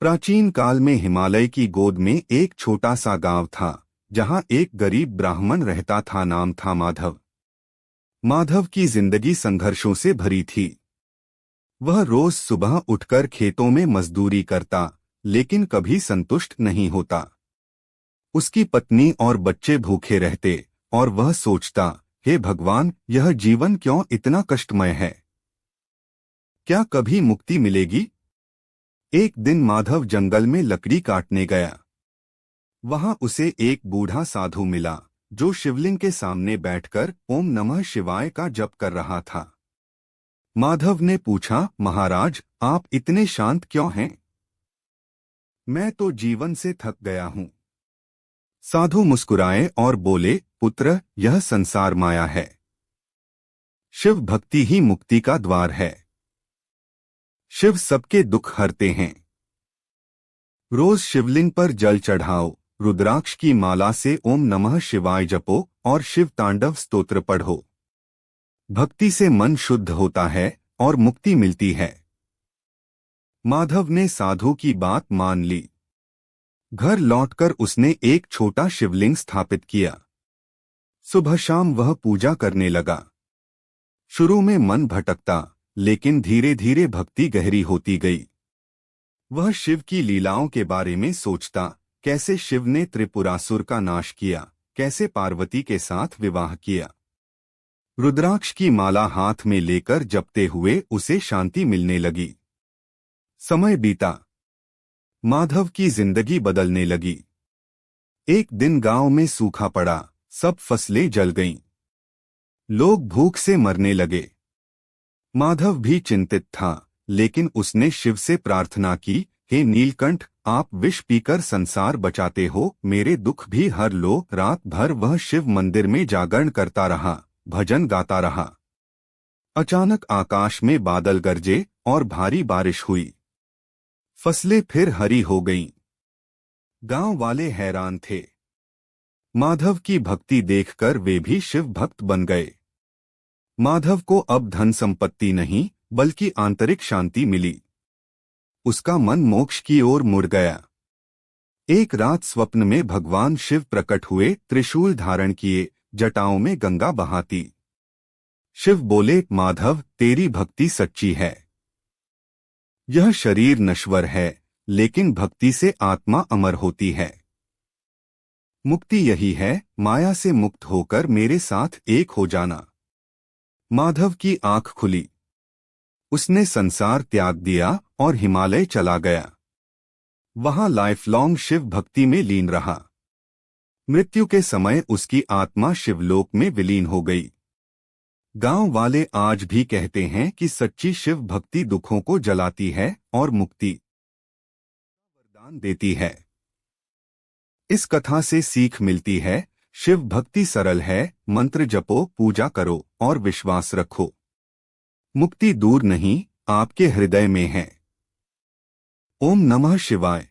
प्राचीन काल में हिमालय की गोद में एक छोटा सा गांव था, जहां एक गरीब ब्राह्मण रहता था। नाम था माधव। माधव की जिंदगी संघर्षों से भरी थी। वह रोज सुबह उठकर खेतों में मजदूरी करता, लेकिन कभी संतुष्ट नहीं होता। उसकी पत्नी और बच्चे भूखे रहते, और वह सोचता, हे भगवान, यह जीवन क्यों इतना कष्टमय है? क्या कभी मुक्ति मिलेगी? एक दिन माधव जंगल में लकड़ी काटने गया। वहां उसे एक बूढ़ा साधु मिला, जो शिवलिंग के सामने बैठकर ओम नमः शिवाय का जप कर रहा था। माधव ने पूछा, महाराज, आप इतने शांत क्यों हैं? मैं तो जीवन से थक गया हूं। साधु मुस्कुराए और बोले, पुत्र, यह संसार माया है। शिव भक्ति ही मुक्ति का द्वार है। शिव सबके दुख हरते हैं। रोज शिवलिंग पर जल चढ़ाओ, रुद्राक्ष की माला से ओम नमः शिवाय जपो और शिव तांडव स्तोत्र पढ़ो। भक्ति से मन शुद्ध होता है और मुक्ति मिलती है। माधव ने साधु की बात मान ली। घर लौटकर उसने एक छोटा शिवलिंग स्थापित किया। सुबह शाम वह पूजा करने लगा। शुरू में मन भटकता, लेकिन धीरे धीरे भक्ति गहरी होती गई। वह शिव की लीलाओं के बारे में सोचता, कैसे शिव ने त्रिपुरासुर का नाश किया, कैसे पार्वती के साथ विवाह किया। रुद्राक्ष की माला हाथ में लेकर जपते हुए उसे शांति मिलने लगी। समय बीता। माधव की जिंदगी बदलने लगी। एक दिन गांव में सूखा पड़ा, सब फसलें जल गईं। लोग भूख से मरने लगे। माधव भी चिंतित था, लेकिन उसने शिव से प्रार्थना की, हे नीलकंठ, आप विष पीकर संसार बचाते हो, मेरे दुख भी हर लो। रात भर वह शिव मंदिर में जागरण करता रहा, भजन गाता रहा। अचानक आकाश में बादल गरजे और भारी बारिश हुई। फसलें फिर हरी हो गईं। गांव वाले हैरान थे। माधव की भक्ति देखकर वे भी शिव भक्त बन गए। माधव को अब धन संपत्ति नहीं, बल्कि आंतरिक शांति मिली। उसका मन मोक्ष की ओर मुड़ गया। एक रात स्वप्न में भगवान शिव प्रकट हुए, त्रिशूल धारण किए, जटाओं में गंगा बहाती। शिव बोले, माधव, तेरी भक्ति सच्ची है। यह शरीर नश्वर है, लेकिन भक्ति से आत्मा अमर होती है। मुक्ति यही है, माया से मुक्त होकर मेरे साथ एक हो जाना। माधव की आंख खुली। उसने संसार त्याग दिया और हिमालय चला गया। वहां लाइफ लॉन्ग शिव भक्ति में लीन रहा। मृत्यु के समय उसकी आत्मा शिवलोक में विलीन हो गई। गांव वाले आज भी कहते हैं कि सच्ची शिव भक्ति दुखों को जलाती है और मुक्ति वरदान देती है। इस कथा से सीख मिलती है, शिव भक्ति सरल है, मंत्र जपो, पूजा करो और विश्वास रखो। मुक्ति दूर नहीं, आपके हृदय में है। ओम नमः शिवाय।